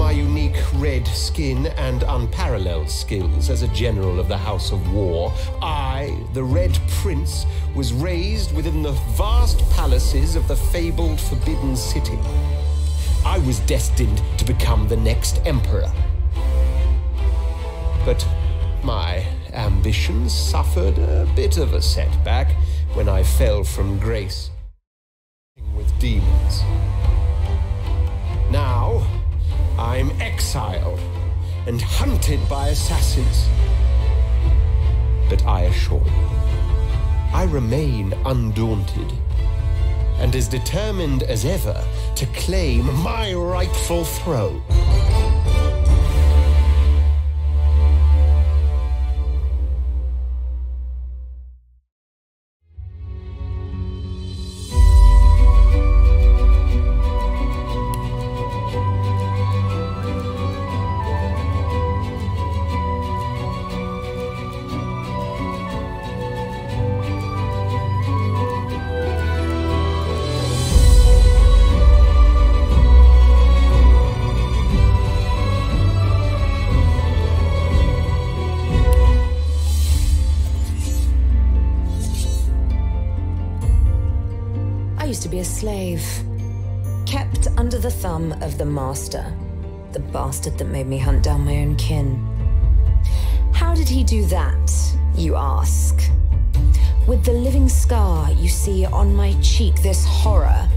my unique red skin and unparalleled skills as a general of the House of War, I, the Red Prince, was raised within the vast palaces of the fabled Forbidden City. I was destined to become the next emperor. But my ambitions suffered a bit of a setback when I fell from grace with demons. Now, I'm exiled and hunted by assassins. But I assure you, I remain undaunted and as determined as ever to claim my rightful throne. To be a slave, kept under the thumb of the master, the bastard that made me hunt down my own kin. How did he do that, you ask? With the living scar you see on my cheek, this horror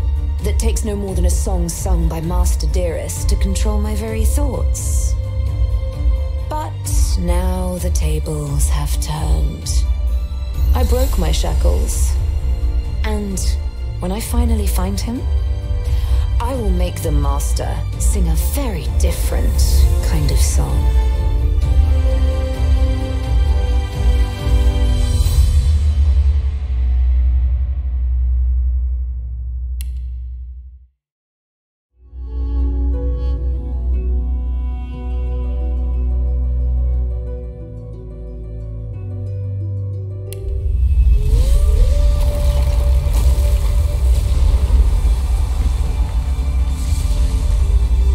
that takes no more than a song sung by Master Dearest to control my very thoughts. But now the tables have turned. I broke my shackles, and when I finally find him, I will make the master sing a very different kind of song.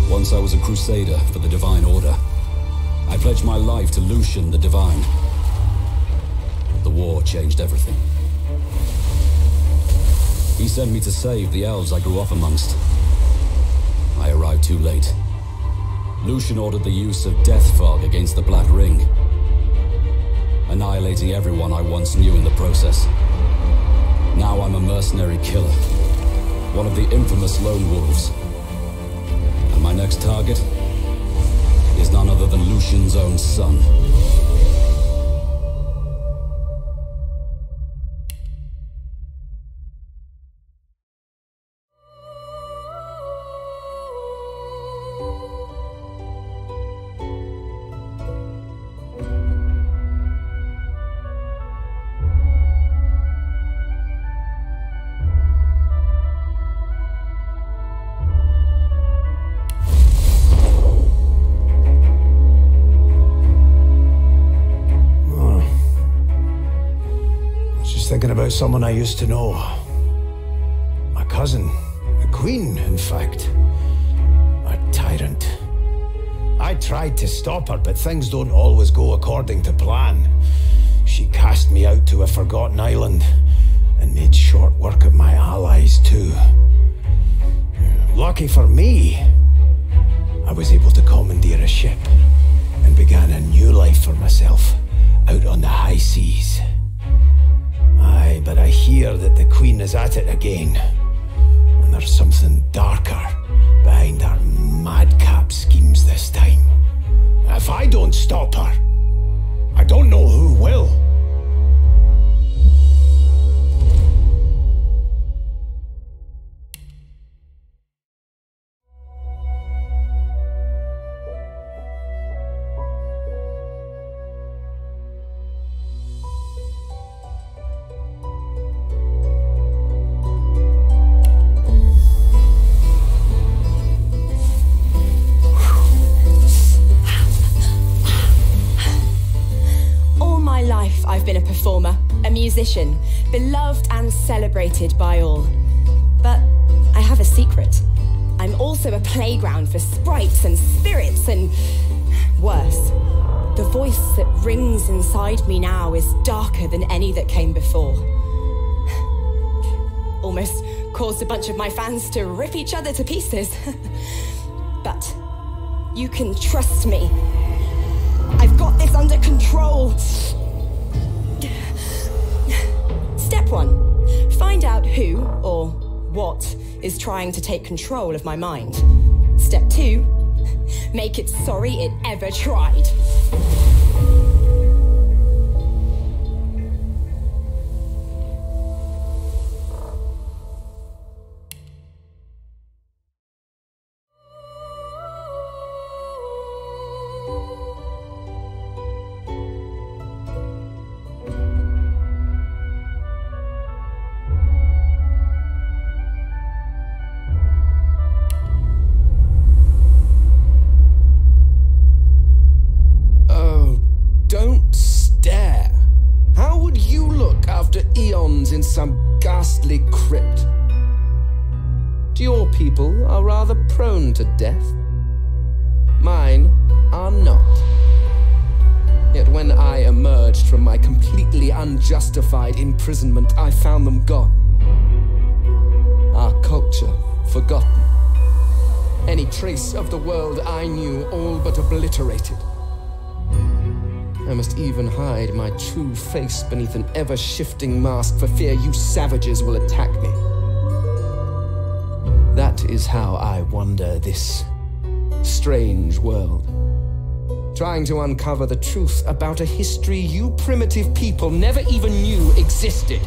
Once I was a crusader for the Divine Order. I pledged my life to Lucian the Divine. The war changed everything. He sent me to save the elves I grew up amongst. I arrived too late. Lucian ordered the use of death fog against the Black Ring, annihilating everyone I once knew in the process. Now I'm a mercenary killer, one of the infamous Lone Wolves. And my next target is none other than Lucian's own son. Thinking about someone I used to know. My cousin, the Queen, in fact. A tyrant. I tried to stop her, but things don't always go according to plan. She cast me out to a forgotten island and made short work of my allies too. Lucky for me, I was able to commandeer a ship and began a new life for myself out on the high seas. Aye, but I hear that the Queen is at it again, and there's something darker behind her madcap schemes this time. If I don't stop her, I don't know who will. I've been a performer, a musician, beloved and celebrated by all. But I have a secret. I'm also a playground for sprites and spirits thoughts, and worse. The voice that rings inside me now is darker than any that came before. Almost caused a bunch of my fans to rip each other to pieces. But you can trust me. I've got this under control. Step 1. Find out who or what is trying to take control of my mind. Step 2. Make it sorry it ever tried. In some ghastly crypt. Your people are rather prone to death. Mine are not. Yet when I emerged from my completely unjustified imprisonment, I found them gone. Our culture forgotten. Any trace of the world I knew all but obliterated. I must even hide my true face beneath an ever-shifting mask for fear you savages will attack me. That is how I wander this strange world, trying to uncover the truth about a history you primitive people never even knew existed.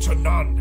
to none.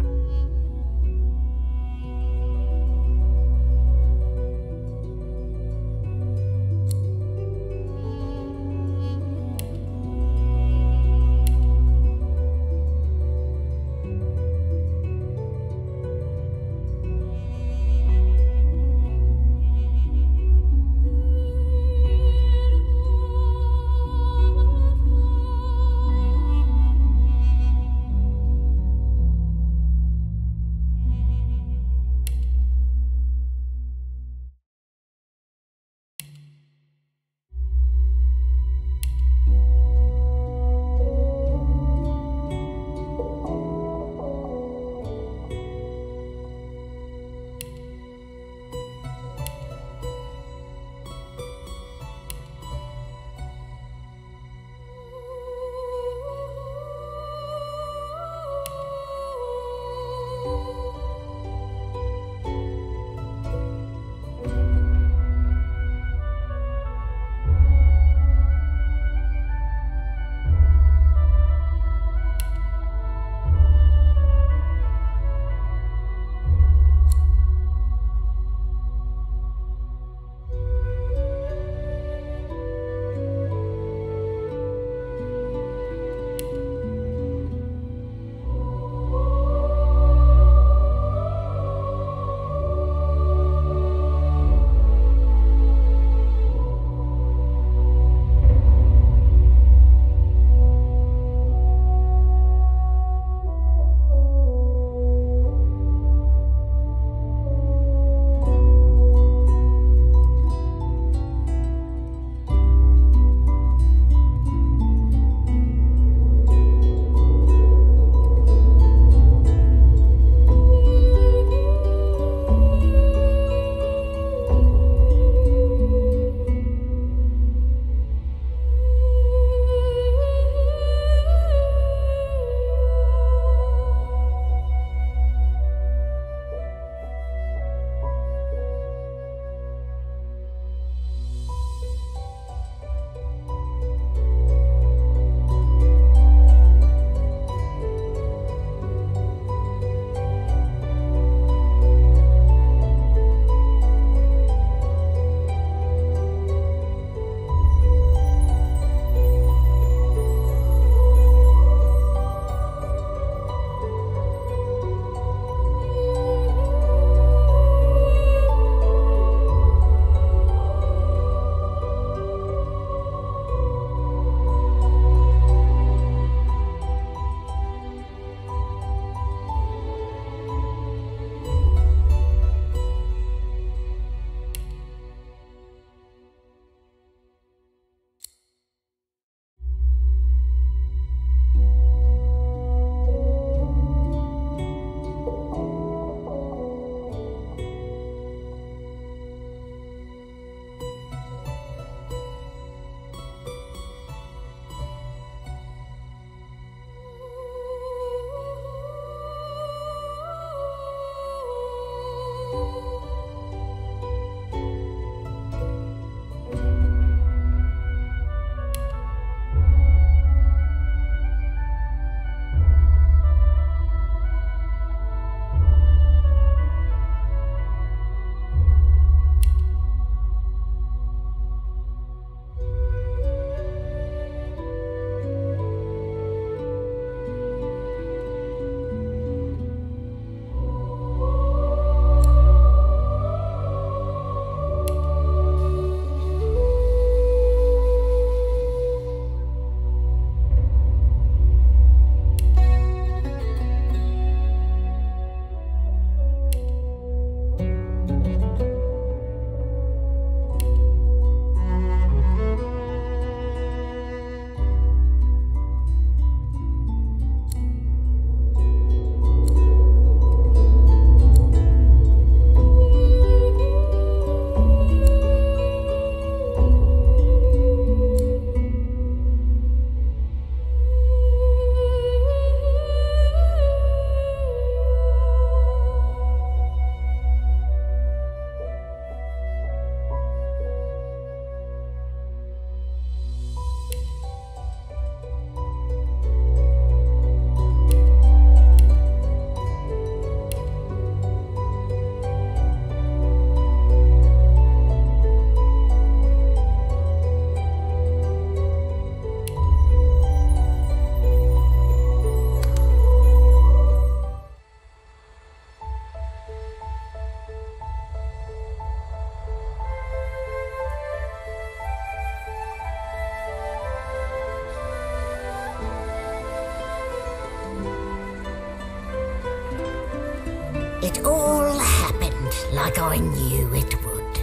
It all happened like I knew it would.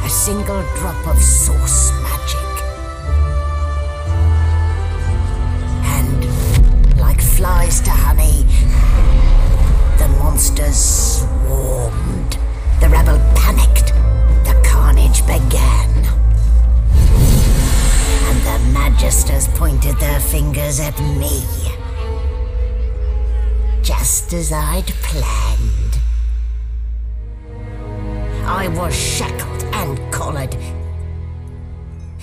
A single drop of source magic. And, like flies to honey, the monsters swarmed. The rebel panicked. The carnage began. And the Magisters pointed their fingers at me. Just as I'd planned. I was shackled and collared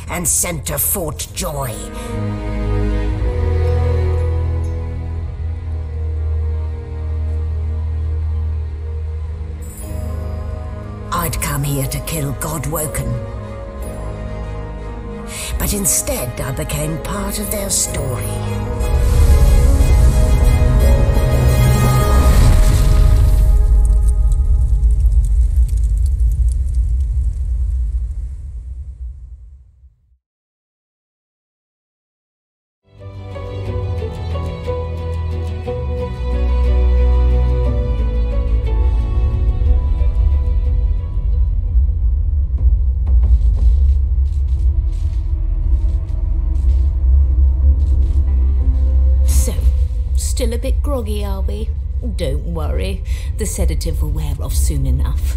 and sent to Fort Joy. I'd come here to kill Godwoken. But instead I became part of their story. Still a bit groggy, are we? Don't worry, the sedative will wear off soon enough.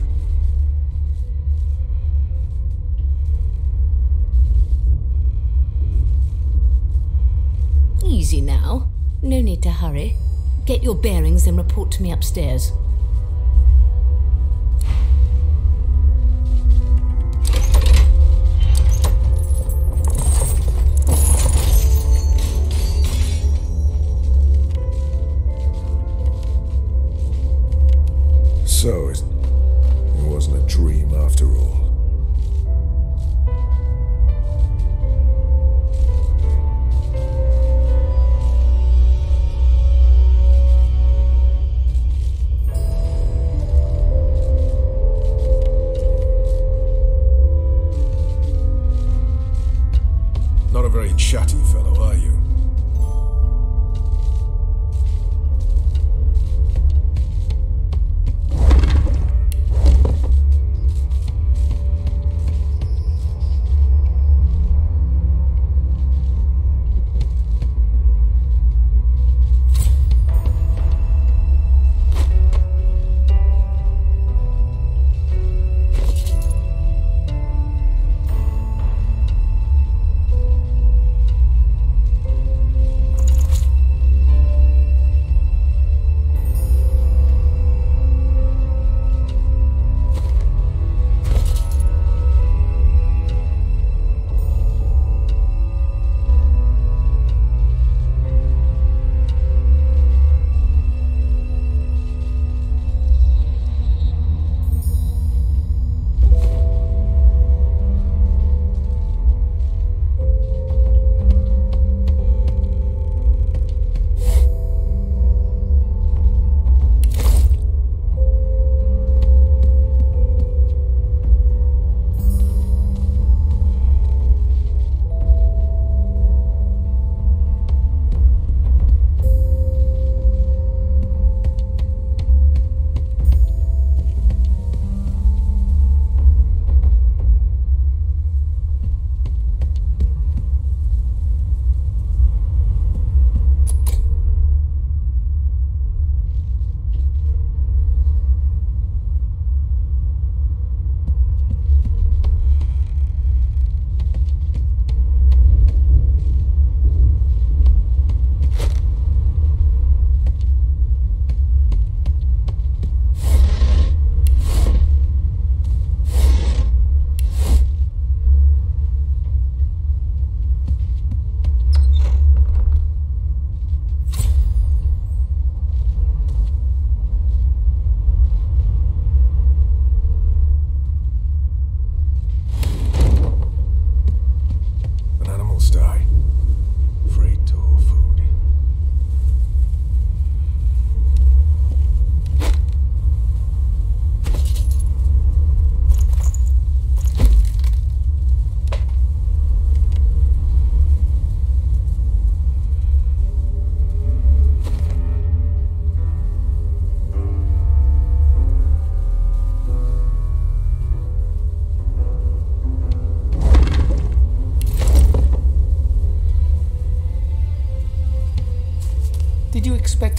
Easy now. No need to hurry. Get your bearings and report to me upstairs. So, it wasn't a dream after all. Not a very chatty fellow, are you?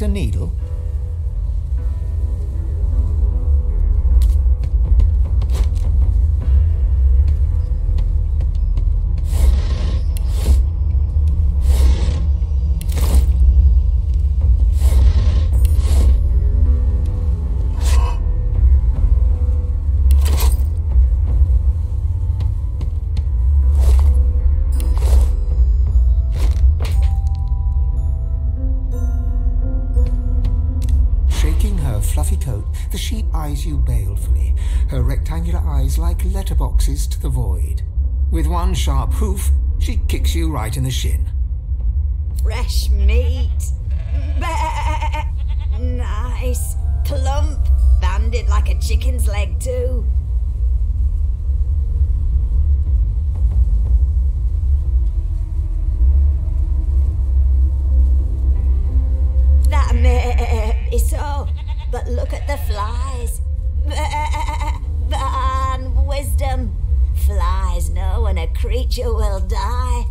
a needle? Fluffy coat, the sheep eyes you balefully, her rectangular eyes like letterboxes to the void. With one sharp hoof, she kicks you right in the shin. Fresh meat. Nice. Plump. Banded like a chicken's leg too. That may be so. But look at the flies. Ban wisdom. Flies know when a creature will die.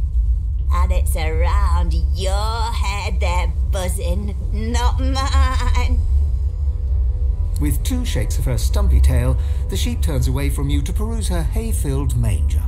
And it's around your head they're buzzing, not mine. With two shakes of her stumpy tail, the sheep turns away from you to peruse her hay-filled manger.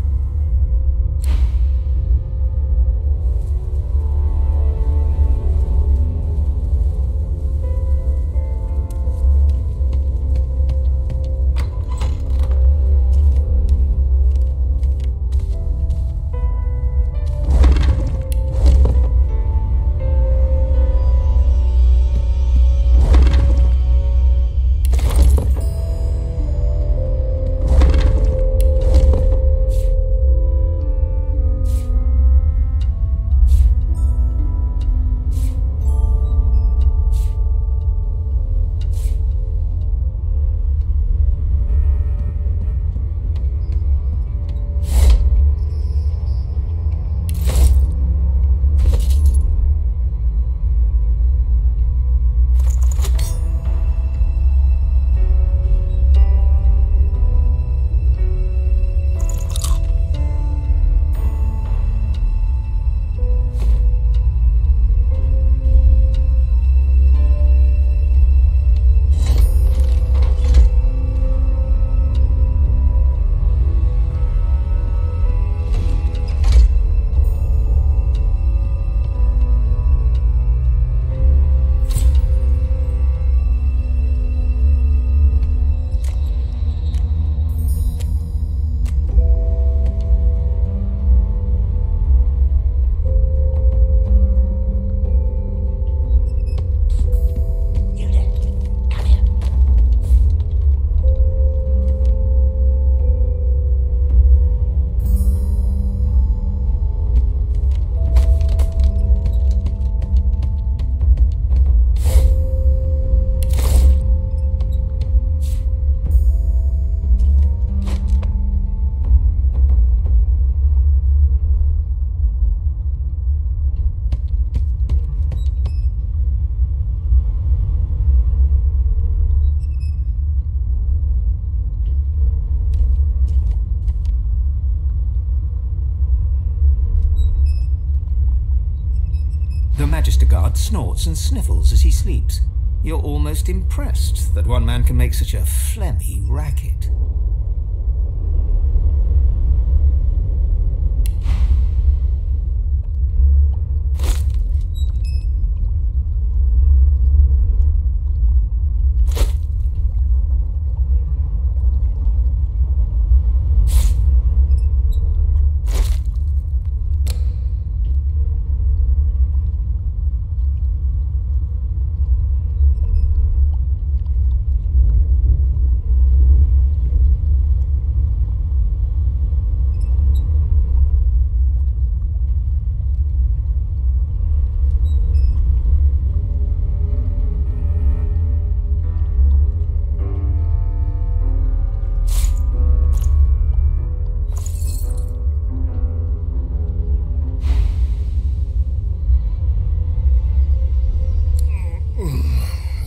The Magister Guard snorts and sniffles as he sleeps. You're almost impressed that one man can make such a phlegmy racket.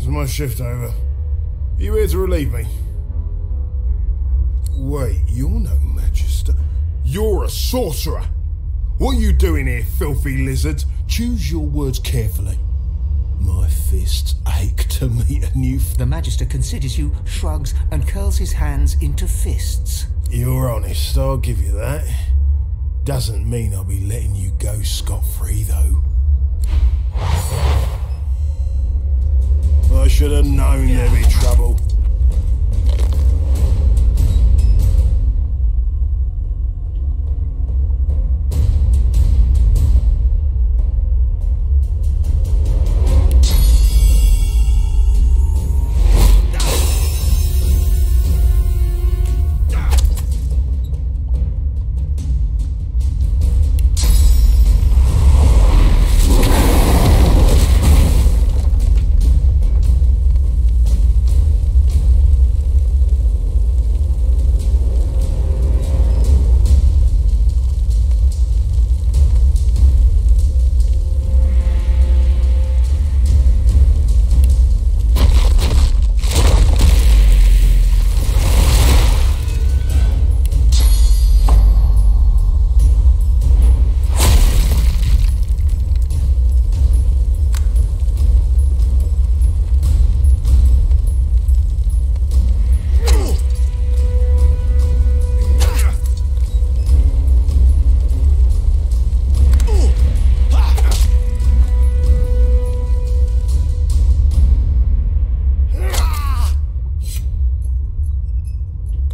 My shift over. Are you here to relieve me? Wait, you're no Magister. You're a sorcerer. What are you doing here, filthy lizards? Choose your words carefully. My fists ache to meet a new... The Magister considers you, shrugs, and curls his hands into fists. You're honest, I'll give you that. Doesn't mean I'll be letting you go scot-free, though. I should have known there'd be trouble.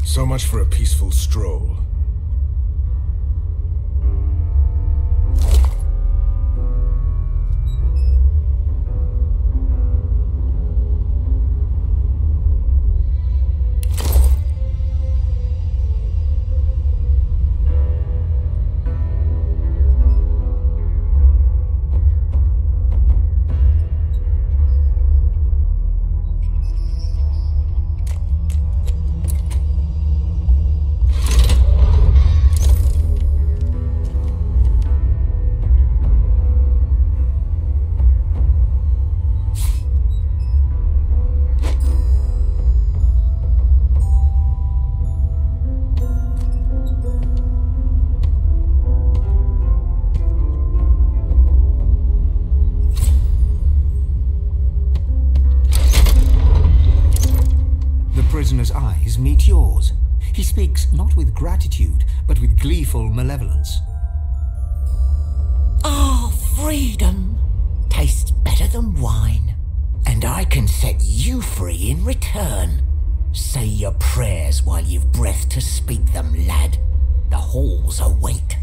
So much for a peaceful stroll. Prisoner's eyes meet yours. He speaks not with gratitude, but with gleeful malevolence. Ah, freedom tastes better than wine, and I can set you free in return. Say your prayers while you've breath to speak them, lad. The halls await.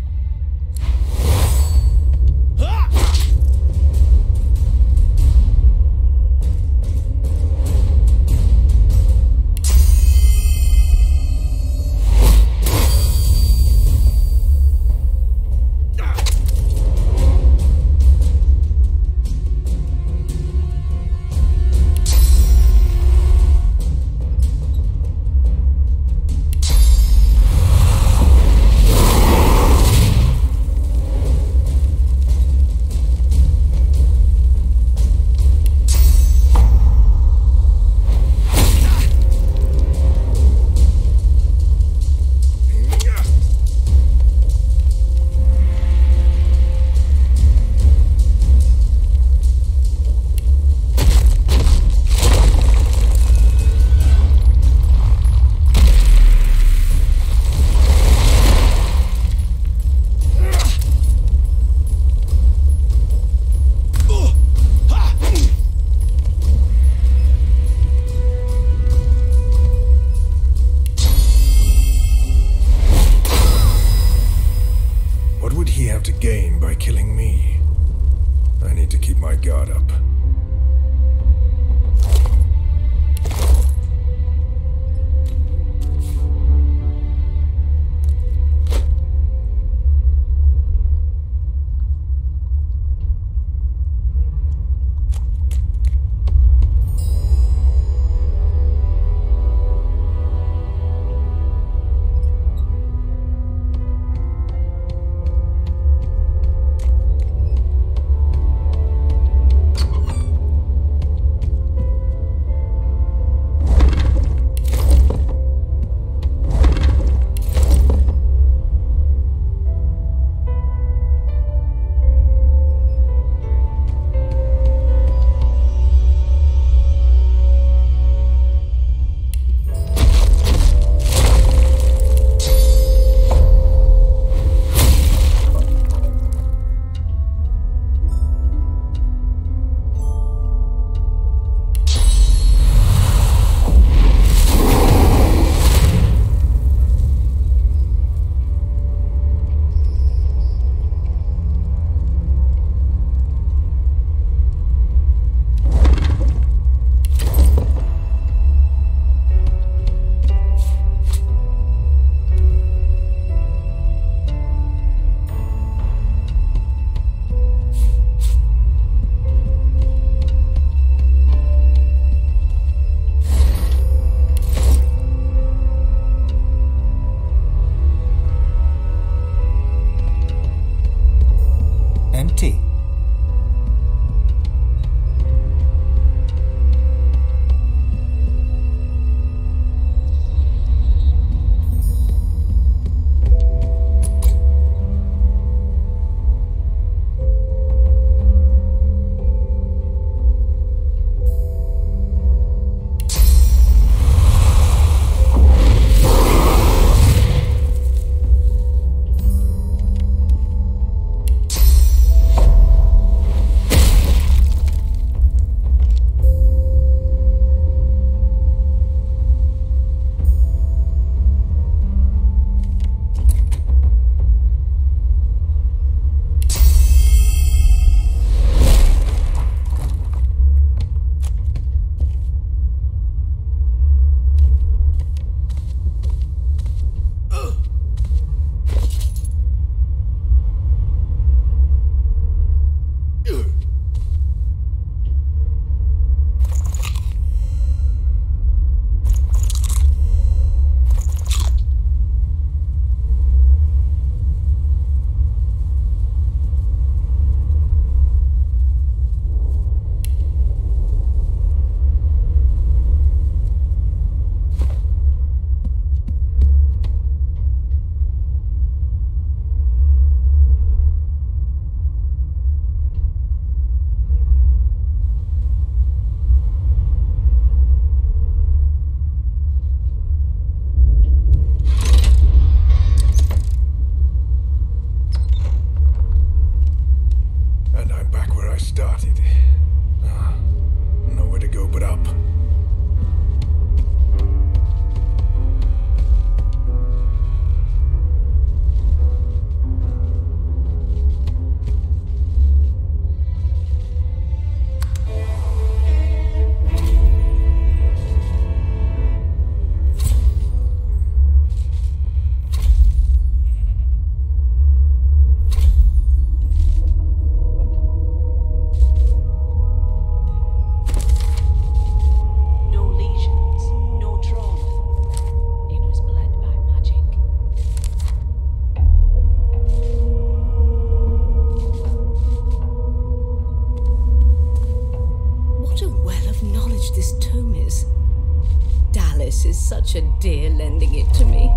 Alice is such a dear lending it to me.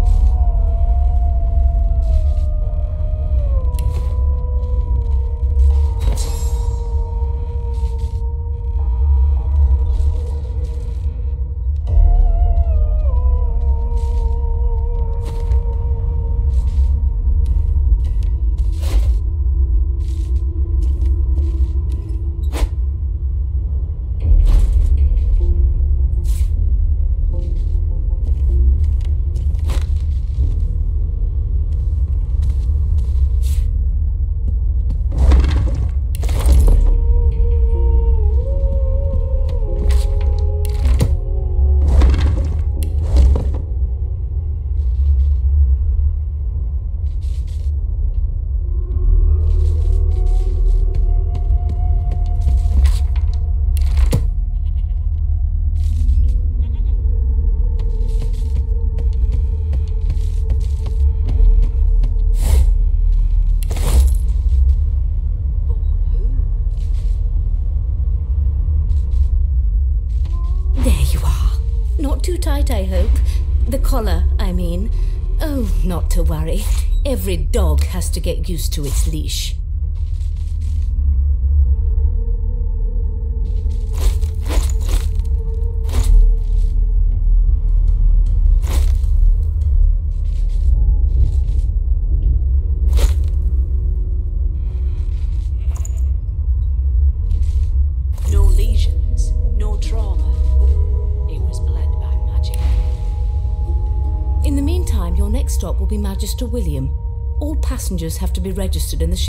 Not too tight, I hope. The collar, I mean. Oh, not to worry. Every dog has to get used to its leash. No lesions, no trauma. It was bled by magic. In the meantime, your next stop will be Magister William. All passengers have to be registered in the ship.